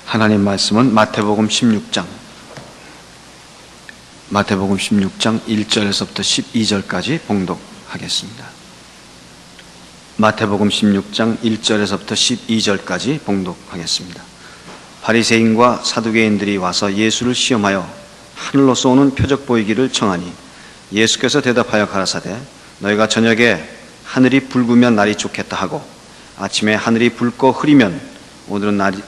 하나님 말씀은 마태복음 16장 1절에서부터 12절까지 봉독하겠습니다. 마태복음 16장 1절에서부터 12절까지 봉독하겠습니다. 바리새인과 사두개인들이 와서 예수를 시험하여 하늘로서 오는 표적 보이기를 청하니 예수께서 대답하여 가라사대 너희가 저녁에 하늘이 붉으면 날이 좋겠다 하고 아침에 하늘이 붉고 흐리면 오늘은 날이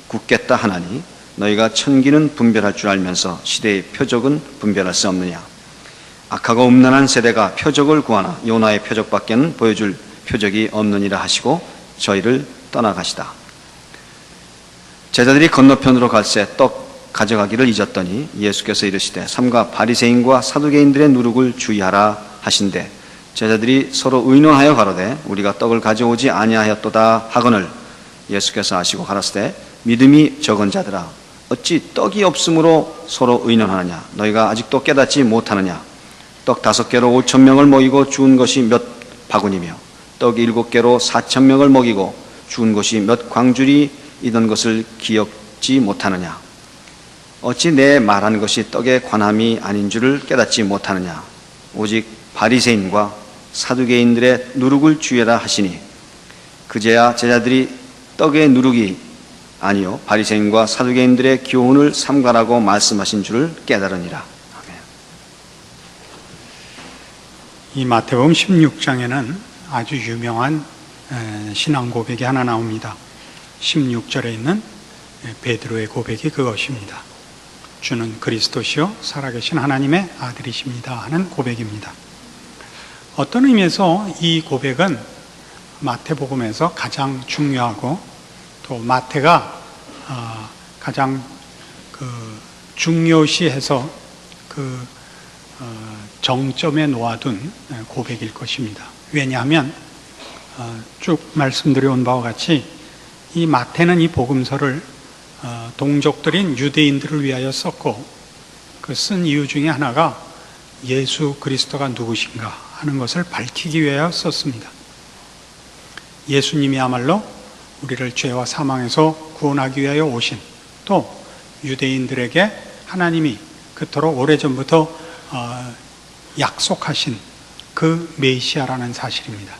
굳겠다 하나니 너희가 천기는 분별할 줄 알면서 시대의 표적은 분별할 수 없느냐. 악하고 음란한 세대가 표적을 구하나 요나의 표적밖에는 보여줄 표적이 없느니라 하시고 저희를 떠나가시다. 제자들이 건너편으로 갈새 떡 가져가기를 잊었더니 예수께서 이르시되 삼가 바리새인과 사두개인들의 누룩을 주의하라 하신대 제자들이 서로 의논하여 가로되 우리가 떡을 가져오지 아니하였도다 하거늘 예수께서 아시고 가라사대 믿음이 적은 자들아 어찌 떡이 없으므로 서로 의논하느냐. 너희가 아직도 깨닫지 못하느냐. 떡 5개로 5,000명을 먹이고 죽은 것이 몇 바구니며 떡 7개로 4,000명을 먹이고 죽은 것이 몇 광줄이던 것을 기억지 못하느냐. 어찌 내 말한 것이 떡에 관함이 아닌 줄을 깨닫지 못하느냐. 오직 바리새인과 사두개인들의 누룩을 주의하라 하시니 그제야 제자들이 떡의 누룩이 아니요 바리새인과 사두개인들의 교훈을 삼가라고 말씀하신 줄을 깨달으니라. 이 마태복음 16장에는 아주 유명한 신앙 고백이 하나 나옵니다. 16절에 있는 베드로의 고백이 그것입니다. 주는 그리스도시요 살아계신 하나님의 아들이십니다 하는 고백입니다. 어떤 의미에서 이 고백은 마태복음에서 가장 중요하고 또 마태가 가장 중요시해서 정점에 놓아둔 고백일 것입니다. 왜냐하면 쭉 말씀드려온 바와 같이 이 마태는 이 복음서를 동족들인 유대인들을 위하여 썼고 그 쓴 이유 중에 하나가 예수 그리스도가 누구신가 하는 것을 밝히기 위하여 썼습니다. 예수님이야말로 우리를 죄와 사망에서 구원하기 위하여 오신 또 유대인들에게 하나님이 그토록 오래전부터 약속하신 그 메시아라는 사실입니다.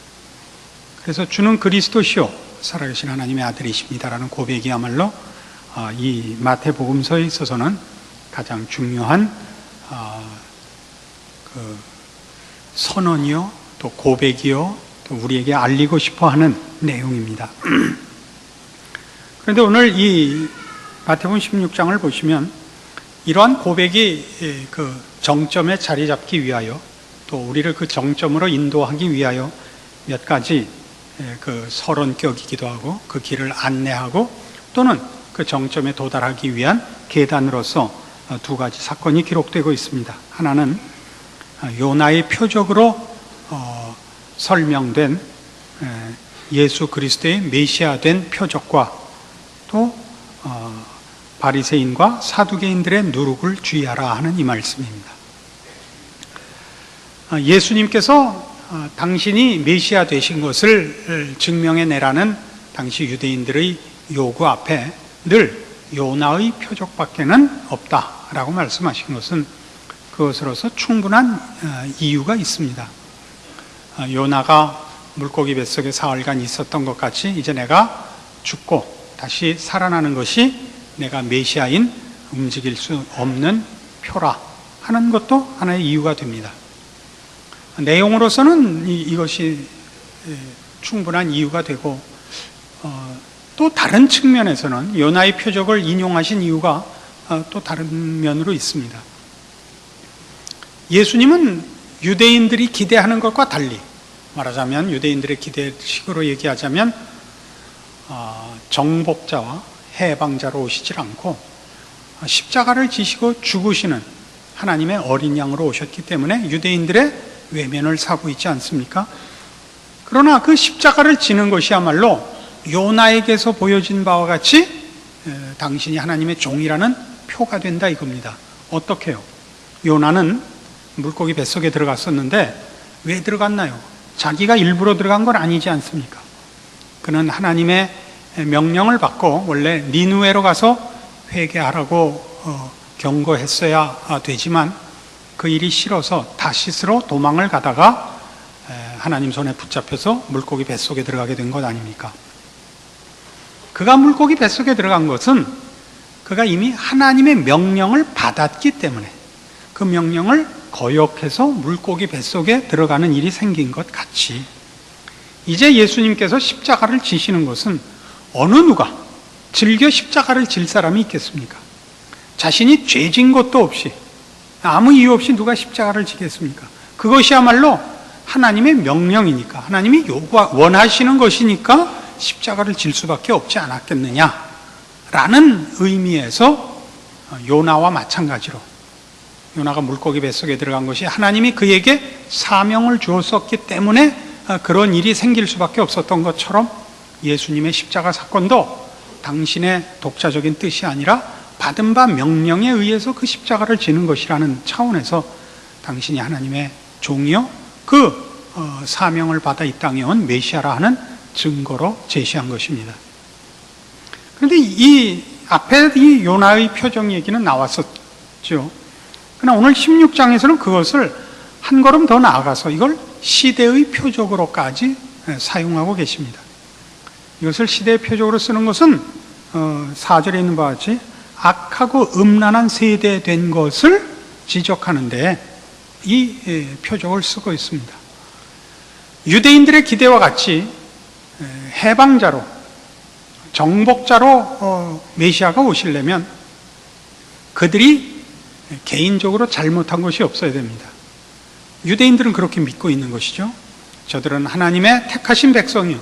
그래서 주는 그리스도시요 살아계신 하나님의 아들이십니다라는 고백이야말로 이 마태복음서에 있어서는 가장 중요한 선언이요 또 고백이요 또 우리에게 알리고 싶어하는 내용입니다. 그런데 오늘 이 마태복음 16장을 보시면 이러한 고백이 그 정점에 자리 잡기 위하여 또 우리를 그 정점으로 인도하기 위하여 몇 가지 그 서론격이기도 하고 그 길을 안내하고 또는 그 정점에 도달하기 위한 계단으로서 두 가지 사건이 기록되고 있습니다. 하나는 요나의 표적으로 설명된 예수 그리스도의 메시아된 표적과 또 바리새인과 사두개인들의 누룩을 주의하라 하는 이 말씀입니다. 예수님께서 당신이 메시아 되신 것을 증명해내라는 당시 유대인들의 요구 앞에 늘 요나의 표적밖에는 없다라고 말씀하신 것은 그것으로서 충분한 이유가 있습니다. 요나가 물고기 뱃속에 사흘간 있었던 것 같이 이제 내가 죽고 다시 살아나는 것이 내가 메시아인 움직일 수 없는 표라 하는 것도 하나의 이유가 됩니다. 내용으로서는 이것이 충분한 이유가 되고 또 다른 측면에서는 요나의 표적을 인용하신 이유가 또 다른 면으로 있습니다. 예수님은 유대인들이 기대하는 것과 달리 말하자면 유대인들의 기대식으로 얘기하자면 정복자와 해방자로 오시질 않고 십자가를 지시고 죽으시는 하나님의 어린 양으로 오셨기 때문에 유대인들의 외면을 사고 있지 않습니까? 그러나 그 십자가를 지는 것이야말로 요나에게서 보여진 바와 같이 당신이 하나님의 종이라는 표가 된다 이겁니다. 어떻게요? 요나는 물고기 뱃속에 들어갔었는데 왜 들어갔나요? 자기가 일부러 들어간 건 아니지 않습니까? 그는 하나님의 명령을 받고 원래 니누에로 가서 회개하라고 경고했어야 되지만 그 일이 싫어서 다시스로 도망을 가다가 하나님 손에 붙잡혀서 물고기 뱃속에 들어가게 된 것 아닙니까? 그가 물고기 뱃속에 들어간 것은 그가 이미 하나님의 명령을 받았기 때문에 그 명령을 거역해서 물고기 뱃속에 들어가는 일이 생긴 것 같이 이제 예수님께서 십자가를 지시는 것은 어느 누가 즐겨 십자가를 질 사람이 있겠습니까? 자신이 죄진 것도 없이 아무 이유 없이 누가 십자가를 지겠습니까? 그것이야말로 하나님의 명령이니까 하나님이 원하시는 것이니까 십자가를 질 수밖에 없지 않았겠느냐라는 의미에서 요나와 마찬가지로 요나가 물고기 뱃속에 들어간 것이 하나님이 그에게 사명을 주었었기 때문에 그런 일이 생길 수밖에 없었던 것처럼 예수님의 십자가 사건도 당신의 독자적인 뜻이 아니라 받은 바 명령에 의해서 그 십자가를 지는 것이라는 차원에서 당신이 하나님의 종이요 그 사명을 받아 이 땅에 온 메시아라 하는 증거로 제시한 것입니다. 그런데 이 앞에 이 요나의 표정 얘기는 나왔었죠. 그러나 오늘 16장에서는 그것을 한 걸음 더 나아가서 이걸 시대의 표적으로까지 사용하고 계십니다. 이것을 시대의 표적으로 쓰는 것은 4절에 있는 바와 같이 악하고 음란한 세대 된 것을 지적하는데 이 표적을 쓰고 있습니다. 유대인들의 기대와 같이 해방자로 정복자로 메시아가 오시려면 그들이 개인적으로 잘못한 것이 없어야 됩니다. 유대인들은 그렇게 믿고 있는 것이죠. 저들은 하나님의 택하신 백성이요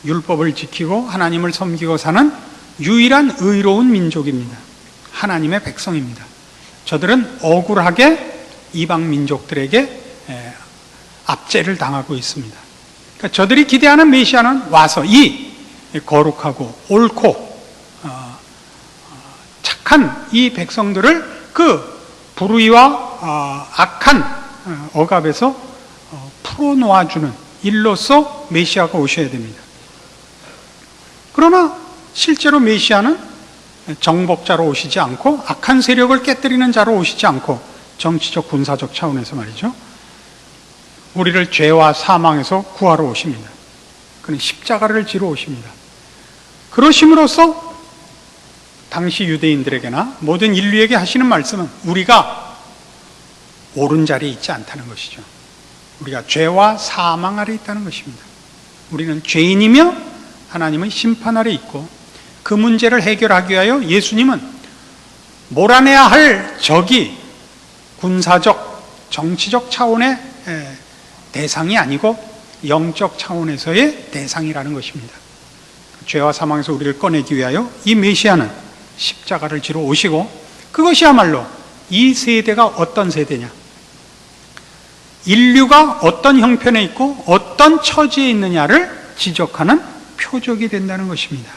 율법을 지키고 하나님을 섬기고 사는 유일한 의로운 민족입니다. 하나님의 백성입니다. 저들은 억울하게 이방 민족들에게 압제를 당하고 있습니다. 그러니까 저들이 기대하는 메시아는 와서 이 거룩하고 옳고 착한 이 백성들을 그 불의와 악한 억압에서 풀어놓아주는 일로서 메시아가 오셔야 됩니다. 그러나 실제로 메시아는 정복자로 오시지 않고 악한 세력을 깨뜨리는 자로 오시지 않고 정치적 군사적 차원에서 말이죠. 우리를 죄와 사망에서 구하러 오십니다. 그는 십자가를 지러 오십니다. 그러심으로써 당시 유대인들에게나 모든 인류에게 하시는 말씀은 우리가 옳은 자리에 있지 않다는 것이죠. 우리가 죄와 사망 아래 있다는 것입니다. 우리는 죄인이며 하나님의 심판 아래 있고 그 문제를 해결하기 위하여 예수님은 몰아내야 할 적이 군사적, 정치적 차원의 대상이 아니고 영적 차원에서의 대상이라는 것입니다. 죄와 사망에서 우리를 꺼내기 위하여 이 메시아는 십자가를 지러 오시고 그것이야말로 이 세대가 어떤 세대냐? 인류가 어떤 형편에 있고 어떤 처지에 있느냐를 지적하는 표적이 된다는 것입니다.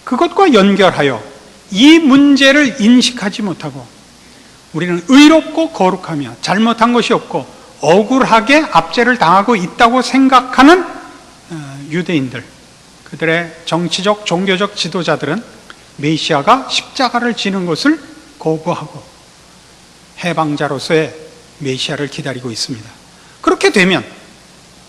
그것과 연결하여 이 문제를 인식하지 못하고 우리는 의롭고 거룩하며 잘못한 것이 없고 억울하게 압제를 당하고 있다고 생각하는 유대인들, 그들의 정치적, 종교적 지도자들은 메시아가 십자가를 지는 것을 거부하고 해방자로서의 메시아를 기다리고 있습니다. 그렇게 되면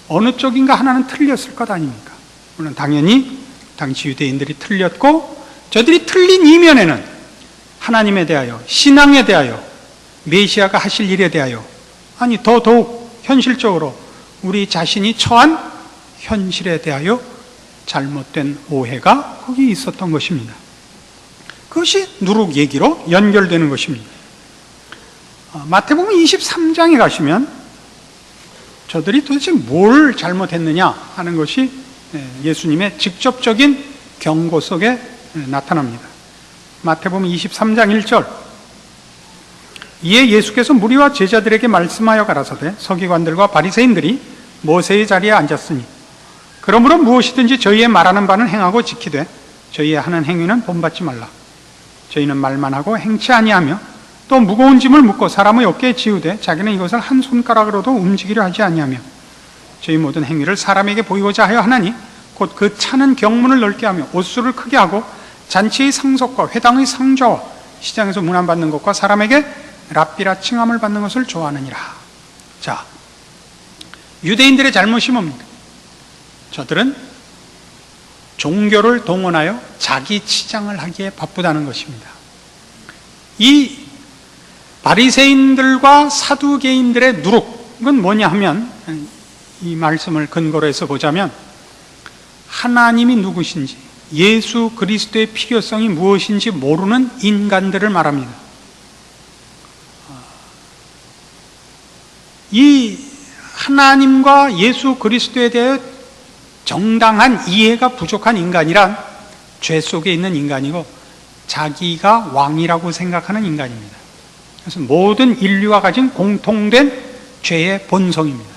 어느 쪽인가 하나는 틀렸을 것 아닙니까? 물론 당연히 당시 유대인들이 틀렸고 저들이 틀린 이면에는 하나님에 대하여, 신앙에 대하여, 메시아가 하실 일에 대하여 아니 더더욱 현실적으로 우리 자신이 처한 현실에 대하여 잘못된 오해가 거기 있었던 것입니다. 그것이 누룩 얘기로 연결되는 것입니다. 마태복음 23장에 가시면 저들이 도대체 뭘 잘못했느냐 하는 것이 예수님의 직접적인 경고 속에 나타납니다. 마태복음 23장 1절 이에 예수께서 무리와 제자들에게 말씀하여 가라사대 서기관들과 바리새인들이 모세의 자리에 앉았으니 그러므로 무엇이든지 저희의 말하는 바는 행하고 지키되 저희의 하는 행위는 본받지 말라. 저희는 말만 하고 행치 아니하며 또 무거운 짐을 묻고 사람의 어깨에 지우되 자기는 이것을 한 손가락으로도 움직이려 하지 아니하며 저희 모든 행위를 사람에게 보이고자 하여 하나니 곧 그 차는 경문을 넓게 하며 옷수를 크게 하고 잔치의 상속과 회당의 상좌와 시장에서 문안받는 것과 사람에게 랍비라 칭함을 받는 것을 좋아하느니라. 자, 유대인들의 잘못이 뭡니까? 저들은 종교를 동원하여 자기 치장을 하기에 바쁘다는 것입니다. 이 바리새인들과 사두개인들의 누룩은 뭐냐 하면, 이 말씀을 근거로 해서 보자면 하나님이 누구신지, 예수 그리스도의 필요성이 무엇인지 모르는 인간들을 말합니다. 이 하나님과 예수 그리스도에 대해 정당한 이해가 부족한 인간이란 죄 속에 있는 인간이고 자기가 왕이라고 생각하는 인간입니다. 그래서 모든 인류가 가진 공통된 죄의 본성입니다.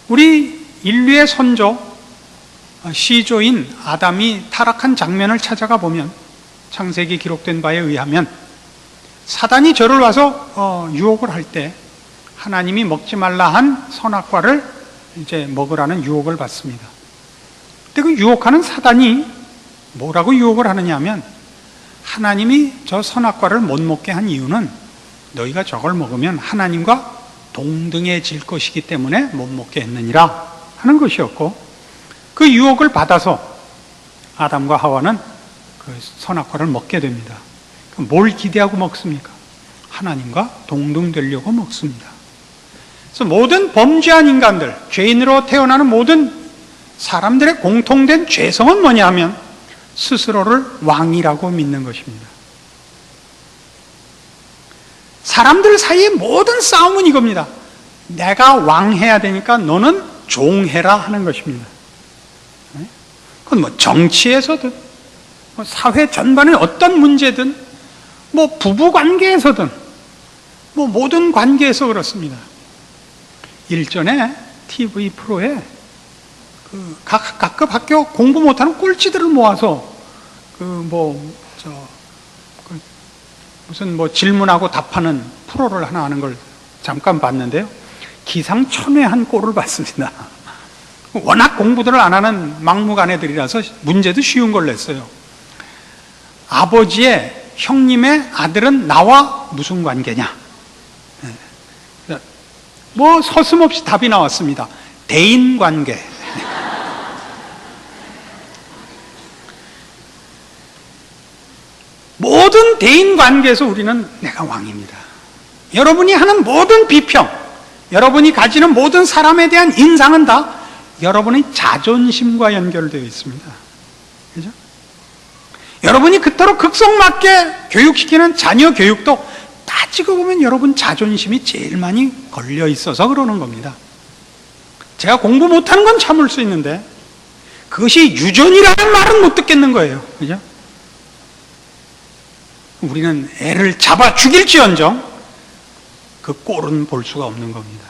우리 인류의 선조 시조인 아담이 타락한 장면을 찾아가 보면 창세기 기록된 바에 의하면 사단이 저를 와서 유혹을 할 때 하나님이 먹지 말라 한 선악과를 이제 먹으라는 유혹을 받습니다. 근데 그 유혹하는 사단이 뭐라고 유혹을 하느냐 하면, 하나님이 저 선악과를 못 먹게 한 이유는 너희가 저걸 먹으면 하나님과 동등해질 것이기 때문에 못 먹게 했느니라 하는 것이었고, 그 유혹을 받아서 아담과 하와는 그 선악과를 먹게 됩니다. 뭘 기대하고 먹습니까? 하나님과 동등되려고 먹습니다. 그래서 모든 범죄한 인간들, 죄인으로 태어나는 모든 사람들의 공통된 죄성은 뭐냐 하면 스스로를 왕이라고 믿는 것입니다. 사람들 사이의 모든 싸움은 이겁니다. 내가 왕해야 되니까 너는 종해라 하는 것입니다. 그건 뭐 정치에서든 뭐 사회 전반의 어떤 문제든 뭐 부부 관계에서든 뭐 모든 관계에서 그렇습니다. 일전에 TV 프로에 각급 학교 공부 못하는 꼴찌들을 모아서 무슨 질문하고 답하는 프로를 하나 하는 걸 잠깐 봤는데요. 기상천외한 꼴을 봤습니다. 워낙 공부들을 안 하는 막무가내들이라서 문제도 쉬운 걸 냈어요. 아버지의 형님의 아들은 나와 무슨 관계냐? 뭐 서슴없이 답이 나왔습니다. 대인관계. 모든 대인관계에서 우리는 내가 왕입니다. 여러분이 하는 모든 비평, 여러분이 가지는 모든 사람에 대한 인상은 다 여러분의 자존심과 연결되어 있습니다. 그죠? 여러분이 그토록 극성맞게 교육시키는 자녀 교육도 따지고 보면 여러분 자존심이 제일 많이 걸려 있어서 그러는 겁니다. 제가 공부 못하는 건 참을 수 있는데 그것이 유전이라는 말은 못 듣겠는 거예요. 그죠? 우리는 애를 잡아 죽일지언정 그 꼴은 볼 수가 없는 겁니다.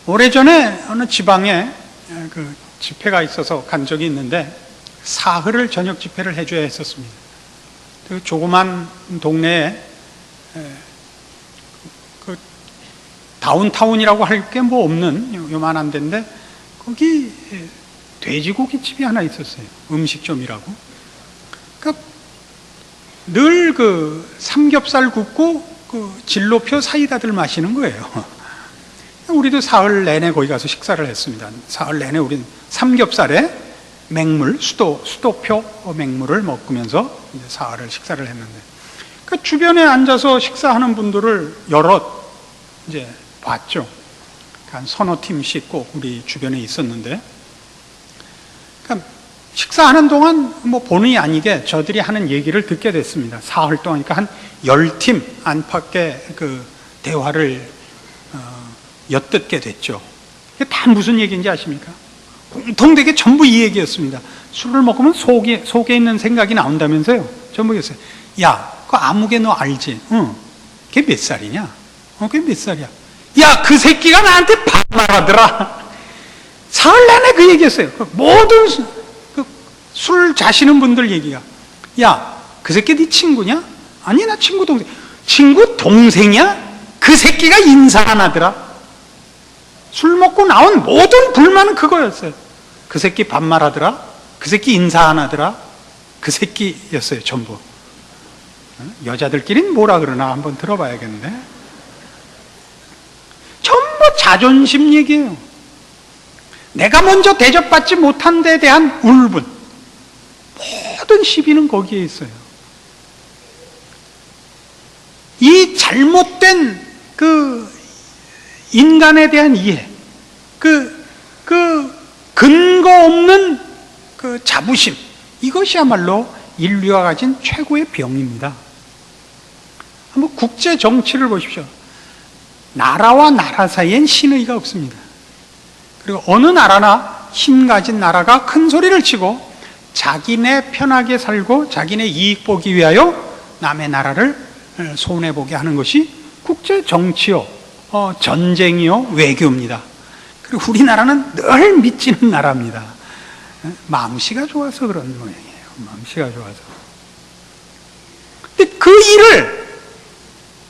오래전에 어느 지방에 그 집회가 있어서 간 적이 있는데 사흘을 저녁 집회를 해줘야 했었습니다. 그 조그만 동네에 그 다운타운이라고 할 게 뭐 없는 요만한 데인데 거기 돼지고기집이 하나 있었어요. 음식점이라고. 그러니까 늘 그 삼겹살 굽고 그 진로표 사이다들 마시는 거예요. 우리도 사흘 내내 거기 가서 식사를 했습니다. 사흘 내내 우리는 삼겹살에 맹물, 수도표 맹물을 먹으면서 이제 사흘을 식사를 했는데, 그 주변에 앉아서 식사하는 분들을 여럿 이제 봤죠. 한 서너 팀씩 꼭 우리 주변에 있었는데, 그러니까 식사하는 동안 뭐 본의 아니게 저들이 하는 얘기를 듣게 됐습니다. 사흘 동안, 그러니까 한 10팀 안팎의 그 대화를 엿듣게 됐죠. 이게 다 무슨 얘기인지 아십니까? 공통되게 전부 이 얘기였습니다. 술을 먹으면 속에 있는 생각이 나온다면서요. 전부 얘기했어요. 야, 그 아무개 너 알지? 응. 걔 몇 살이냐? 걔 몇 살이야? 야, 그 새끼가 나한테 반말하더라. 사흘 내내 그 얘기했어요. 모든 술 자시는 분들 얘기가. 야, 그 새끼 네 친구냐? 아니, 나 친구 동생. 친구 동생이야? 그 새끼가 인사 안 하더라. 술 먹고 나온 모든 불만은 그거였어요. 그 새끼 반말하더라, 그 새끼 인사 안 하더라, 그 새끼였어요, 전부. 여자들끼리는 뭐라 그러나 한번 들어봐야겠는데. 전부 자존심 얘기예요. 내가 먼저 대접받지 못한 데 대한 울분. 모든 시비는 거기에 있어요. 이 잘못된 그 인간에 대한 이해, 그 근거 없는 그 자부심, 이것이야말로 인류가 가진 최고의 병입니다. 한번 국제 정치를 보십시오. 나라와 나라 사이엔 신의가 없습니다. 그리고 어느 나라나 힘 가진 나라가 큰 소리를 치고 자기네 편하게 살고 자기네 이익 보기 위하여 남의 나라를 손해보게 하는 것이 국제 정치요, 전쟁이요, 외교입니다. 그리고 우리나라는 늘 미치는 나라입니다. 마음씨가 좋아서 그런 모양이에요. 마음씨가 좋아서. 근데 그 일을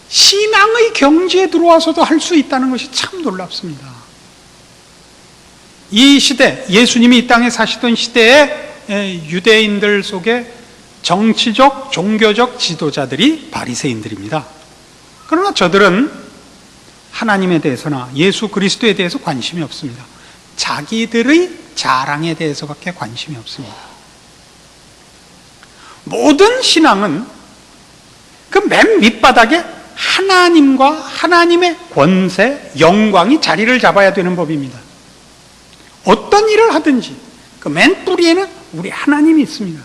신앙의 경지에 들어와서도 할 수 있다는 것이 참 놀랍습니다. 이 시대, 예수님이 이 땅에 사시던 시대에 유대인들 속에 정치적, 종교적 지도자들이 바리새인들입니다. 그러나 저들은 하나님에 대해서나 예수 그리스도에 대해서 관심이 없습니다. 자기들의 자랑에 대해서밖에 관심이 없습니다. 모든 신앙은 그 맨 밑바닥에 하나님과 하나님의 권세, 영광이 자리를 잡아야 되는 법입니다. 어떤 일을 하든지 그 맨 뿌리에는 우리 하나님이 있습니다.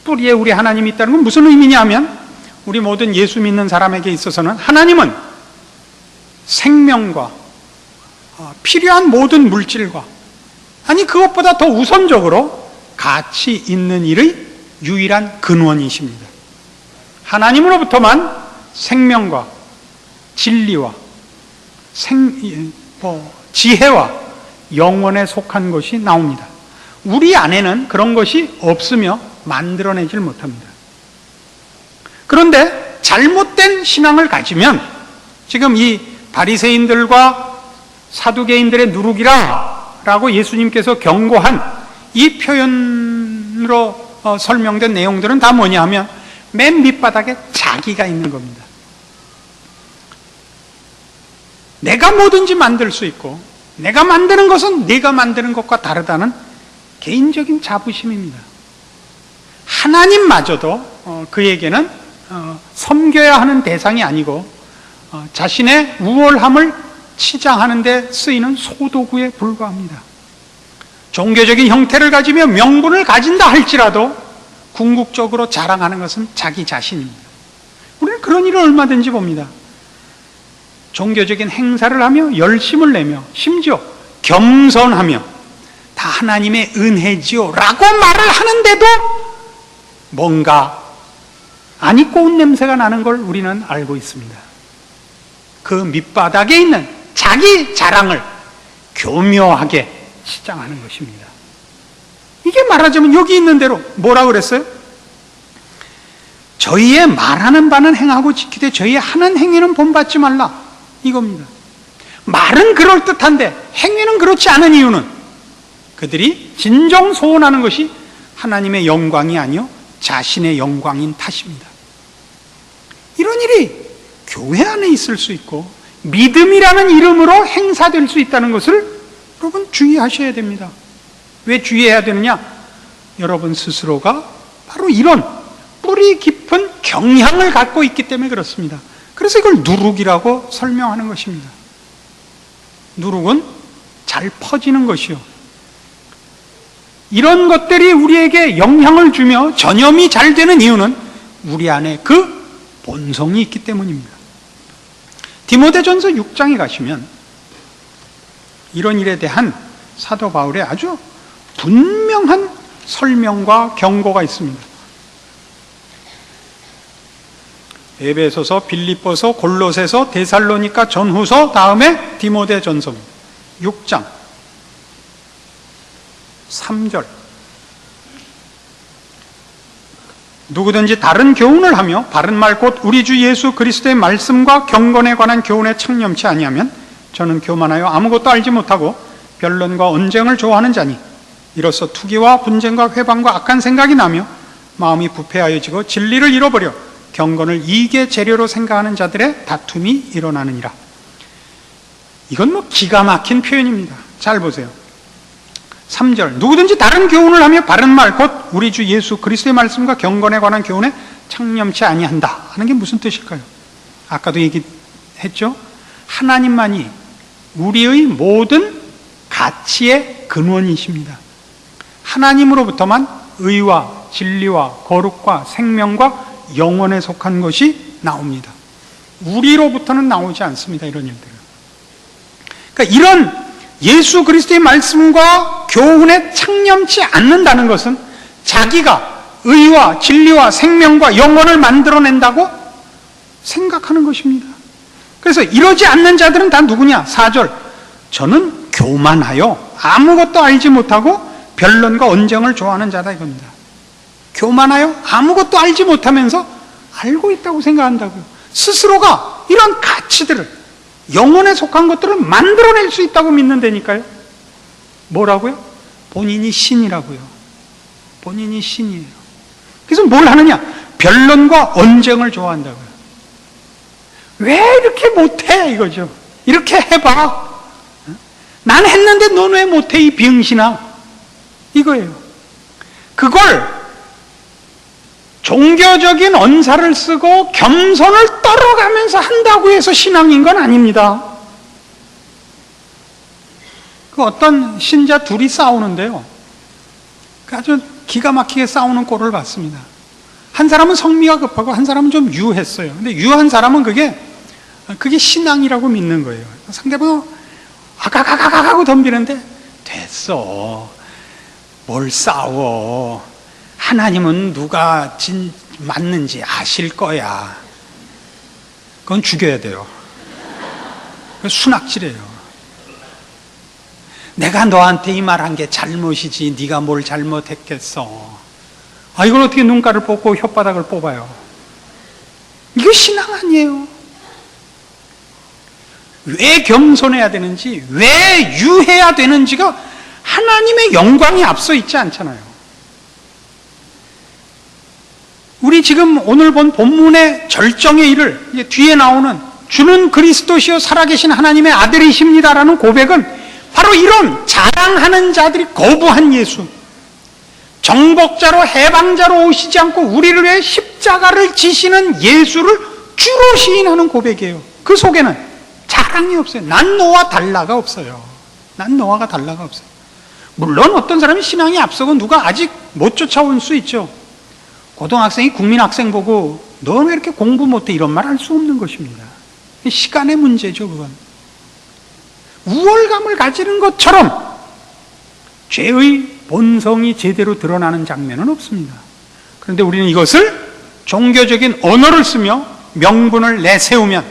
뿌리에 우리 하나님이 있다는 건 무슨 의미냐 하면 우리 모든 예수 믿는 사람에게 있어서는 하나님은 생명과 필요한 모든 물질과, 아니 그것보다 더 우선적으로 가치 있는 일의 유일한 근원이십니다. 하나님으로부터만 생명과 진리와 지혜와 영원에 속한 것이 나옵니다. 우리 안에는 그런 것이 없으며 만들어내질 못합니다. 그런데 잘못된 신앙을 가지면 지금 이 바리새인들과 사두개인들의 누룩이라 라고 예수님께서 경고한 이 표현으로 설명된 내용들은 다 뭐냐 하면 맨 밑바닥에 자기가 있는 겁니다. 내가 뭐든지 만들 수 있고 내가 만드는 것은 네가 만드는 것과 다르다는 개인적인 자부심입니다. 하나님마저도 그에게는 섬겨야 하는 대상이 아니고 자신의 우월함을 치장하는 데 쓰이는 소도구에 불과합니다. 종교적인 형태를 가지며 명분을 가진다 할지라도 궁극적으로 자랑하는 것은 자기 자신입니다. 우리는 그런 일을 얼마든지 봅니다. 종교적인 행사를 하며 열심을 내며 심지어 겸손하며 다 하나님의 은혜지요 라고 말을 하는데도 뭔가 안 입고 온 냄새가 나는 걸 우리는 알고 있습니다. 그 밑바닥에 있는 자기 자랑을 교묘하게 치장하는 것입니다. 이게 말하자면 여기 있는 대로 뭐라고 그랬어요? 저희의 말하는 바는 행하고 지키되 저희의 하는 행위는 본받지 말라, 이겁니다. 말은 그럴듯한데 행위는 그렇지 않은 이유는 그들이 진정 소원하는 것이 하나님의 영광이 아니요 자신의 영광인 탓입니다. 이런 일이 교회 안에 있을 수 있고 믿음이라는 이름으로 행사될 수 있다는 것을 여러분 주의하셔야 됩니다. 왜 주의해야 되느냐? 여러분 스스로가 바로 이런 뿌리 깊은 경향을 갖고 있기 때문에 그렇습니다. 그래서 이걸 누룩이라고 설명하는 것입니다. 누룩은 잘 퍼지는 것이요, 이런 것들이 우리에게 영향을 주며 전염이 잘 되는 이유는 우리 안에 그 본성이 있기 때문입니다. 디모데전서 6장에 가시면 이런 일에 대한 사도 바울의 아주 분명한 설명과 경고가 있습니다. 에베소서, 빌립보서, 골로새서, 데살로니가 전후서, 다음에 디모데전서입니다. 6장 3절. 누구든지 다른 교훈을 하며 바른 말 곧 우리 주 예수 그리스도의 말씀과 경건에 관한 교훈에 청렴치 아니하면 저는 교만하여 아무것도 알지 못하고 변론과 언쟁을 좋아하는 자니 이로써 투기와 분쟁과 회방과 악한 생각이 나며 마음이 부패하여지고 진리를 잃어버려 경건을 이익의 재료로 생각하는 자들의 다툼이 일어나느니라. 이건 뭐 기가 막힌 표현입니다. 잘 보세요. 3절, 누구든지 다른 교훈을 하며 바른 말 곧 우리 주 예수 그리스도의 말씀과 경건에 관한 교훈에 창념치 아니한다 하는 게 무슨 뜻일까요? 아까도 얘기했죠. 하나님만이 우리의 모든 가치의 근원이십니다. 하나님으로부터만 의와 진리와 거룩과 생명과 영원에 속한 것이 나옵니다. 우리로부터는 나오지 않습니다. 이런 일들은. 그러니까 이런 예수 그리스도의 말씀과 교훈에 창념치 않는다는 것은 자기가 의와 진리와 생명과 영원을 만들어낸다고 생각하는 것입니다. 그래서 이러지 않는 자들은 다 누구냐? 4절, 저는 교만하여 아무것도 알지 못하고 변론과 언쟁을 좋아하는 자다 이겁니다. 교만하여 아무것도 알지 못하면서 알고 있다고 생각한다고요. 스스로가 이런 가치들을, 영혼에 속한 것들을 만들어낼 수 있다고 믿는다니까요. 뭐라고요? 본인이 신이라고요. 본인이 신이에요. 그래서 뭘 하느냐? 변론과 언쟁을 좋아한다고요. 왜 이렇게 못해? 이거죠. 이렇게 해봐. 난 했는데 넌 왜 못해? 이 병신아. 이거예요. 그걸 종교적인 언사를 쓰고 겸손을 떨어가면서 한다고 해서 신앙인 건 아닙니다. 그 어떤 신자 둘이 싸우는데요. 아주 기가 막히게 싸우는 꼴을 봤습니다. 한 사람은 성미가 급하고 한 사람은 좀 유했어요. 근데 유한 사람은 그게 신앙이라고 믿는 거예요. 상대방은 아가가가가 하고 덤비는데 됐어. 뭘 싸워. 하나님은 누가 맞는지 아실 거야. 그건 죽여야 돼요. 순학질이에요. 내가 너한테 이 말한 게 잘못이지 네가 뭘 잘못했겠어. 아, 이걸 어떻게 눈가를 뽑고 혓바닥을 뽑아요? 이거 신앙 아니에요. 왜 겸손해야 되는지, 왜 유해야 되는지가 하나님의 영광이 앞서 있지 않잖아요. 우리 지금 오늘 본 본문의 절정의 일을 이제 뒤에 나오는 주는 그리스도시요 살아계신 하나님의 아들이십니다라는 고백은 바로 이런 자랑하는 자들이 거부한 예수, 정복자로 해방자로 오시지 않고 우리를 위해 십자가를 지시는 예수를 주로 시인하는 고백이에요. 그 속에는 자랑이 없어요. 난 너와 달라가 없어요. 난 너와가 달라가 없어요. 물론 어떤 사람이 신앙이 앞서고 누가 아직 못 쫓아올 수 있죠. 고등학생이 국민학생 보고 너는 왜 이렇게 공부 못해? 이런 말 할 수 없는 것입니다. 시간의 문제죠. 그건 우월감을 가지는 것처럼 죄의 본성이 제대로 드러나는 장면은 없습니다. 그런데 우리는 이것을 종교적인 언어를 쓰며 명분을 내세우면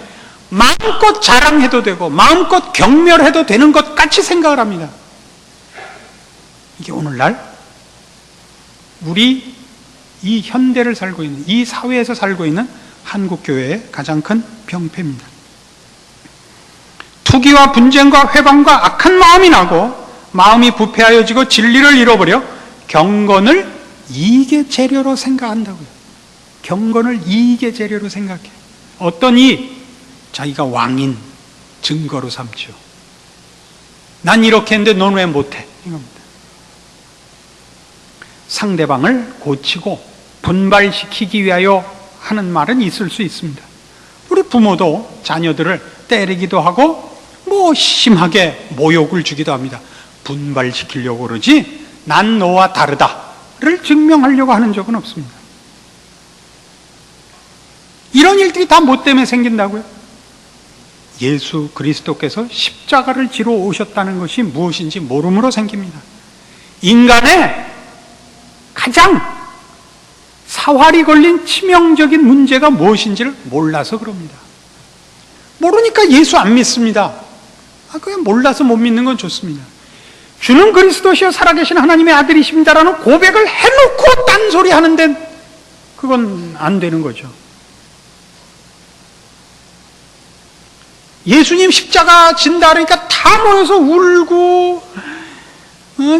마음껏 자랑해도 되고 마음껏 경멸해도 되는 것 같이 생각을 합니다. 이게 오늘날 우리 이 현대를 살고 있는, 이 사회에서 살고 있는 한국교회의 가장 큰 병폐입니다. 투기와 분쟁과 회방과 악한 마음이 나고 마음이 부패하여지고 진리를 잃어버려 경건을 이익의 재료로 생각한다고요. 경건을 이익의 재료로 생각해. 어떤 이 자기가 왕인 증거로 삼죠. 난 이렇게 했는데 넌 왜 못해? 이겁니다. 상대방을 고치고 분발시키기 위하여 하는 말은 있을 수 있습니다. 우리 부모도 자녀들을 때리기도 하고 뭐 심하게 모욕을 주기도 합니다. 분발시키려고 그러지 난 너와 다르다를 증명하려고 하는 적은 없습니다. 이런 일들이 다 뭐 때문에 생긴다고요? 예수 그리스도께서 십자가를 지러 오셨다는 것이 무엇인지 모름으로 생깁니다. 인간의 가장 사활이 걸린 치명적인 문제가 무엇인지를 몰라서 그럽니다. 모르니까 예수 안 믿습니다. 그냥 몰라서 못 믿는 건 좋습니다. 주는 그리스도시여 살아계신 하나님의 아들이십니다라는 고백을 해놓고 딴소리 하는데 그건 안 되는 거죠. 예수님 십자가 진다 그러니까 다 모여서 울고,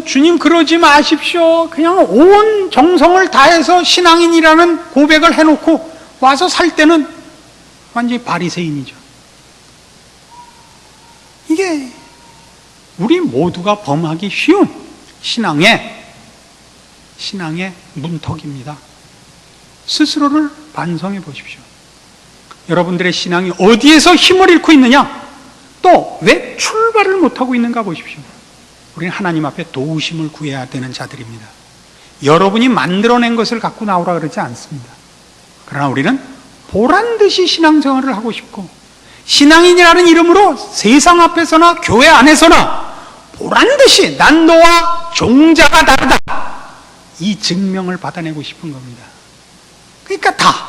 주님 그러지 마십시오. 그냥 온 정성을 다해서 신앙인이라는 고백을 해놓고 와서 살 때는 완전히 바리새인이죠. 이게 우리 모두가 범하기 쉬운 신앙의 문턱입니다. 스스로를 반성해 보십시오. 여러분들의 신앙이 어디에서 힘을 잃고 있느냐? 또 왜 출발을 못하고 있는가 보십시오. 우리는 하나님 앞에 도우심을 구해야 되는 자들입니다. 여러분이 만들어낸 것을 갖고 나오라 그러지 않습니다. 그러나 우리는 보란듯이 신앙생활을 하고 싶고, 신앙인이라는 이름으로 세상 앞에서나 교회 안에서나 보란듯이 난 너와 종자가 다르다, 이 증명을 받아내고 싶은 겁니다. 그러니까 다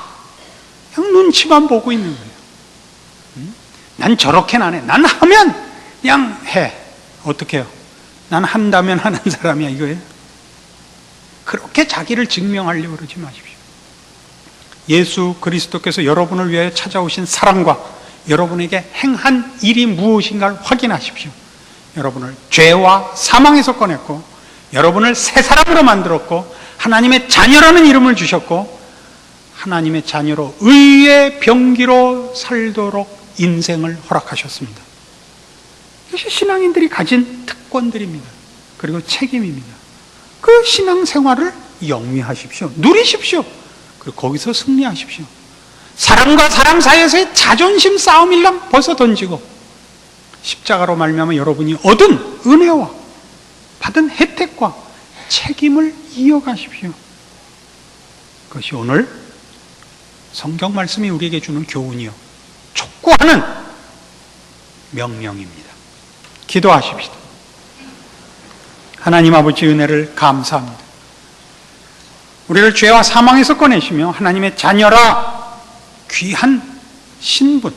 그냥 눈치만 보고 있는 거예요. 난 저렇게는 안 해. 난 하면 그냥 해. 어떻게 해요? 난 한다면 하는 사람이야, 이거예요. 그렇게 자기를 증명하려고 그러지 마십시오. 예수 그리스도께서 여러분을 위해 찾아오신 사랑과 여러분에게 행한 일이 무엇인가를 확인하십시오. 여러분을 죄와 사망에서 꺼냈고, 여러분을 새 사람으로 만들었고, 하나님의 자녀라는 이름을 주셨고, 하나님의 자녀로 의의 병기로 살도록 인생을 허락하셨습니다. 이것이 신앙인들이 가진 특권들입니다. 그리고 책임입니다. 그 신앙생활을 영위하십시오. 누리십시오. 그리고 거기서 승리하십시오. 사람과 사람 사이에서의 자존심 싸움일랑 벌써 던지고, 십자가로 말미암아 여러분이 얻은 은혜와 받은 혜택과 책임을 이어가십시오. 그것이 오늘 성경 말씀이 우리에게 주는 교훈이요, 촉구하는 명령입니다. 기도하십시다. 하나님 아버지, 은혜를 감사합니다. 우리를 죄와 사망에서 꺼내시며 하나님의 자녀라 귀한 신분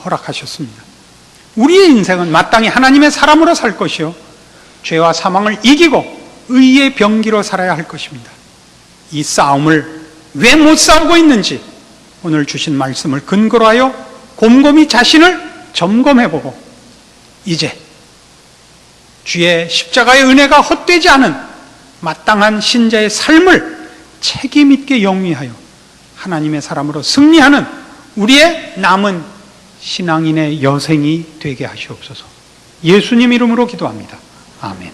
허락하셨습니다. 우리의 인생은 마땅히 하나님의 사람으로 살 것이요, 죄와 사망을 이기고 의의 병기로 살아야 할 것입니다. 이 싸움을 왜 못 싸우고 있는지 오늘 주신 말씀을 근거로 하여 곰곰이 자신을 점검해보고, 이제 주의 십자가의 은혜가 헛되지 않은 마땅한 신자의 삶을 책임 있게 영위하여 하나님의 사람으로 승리하는 우리의 남은 신앙인의 여생이 되게 하시옵소서. 예수님 이름으로 기도합니다. 아멘.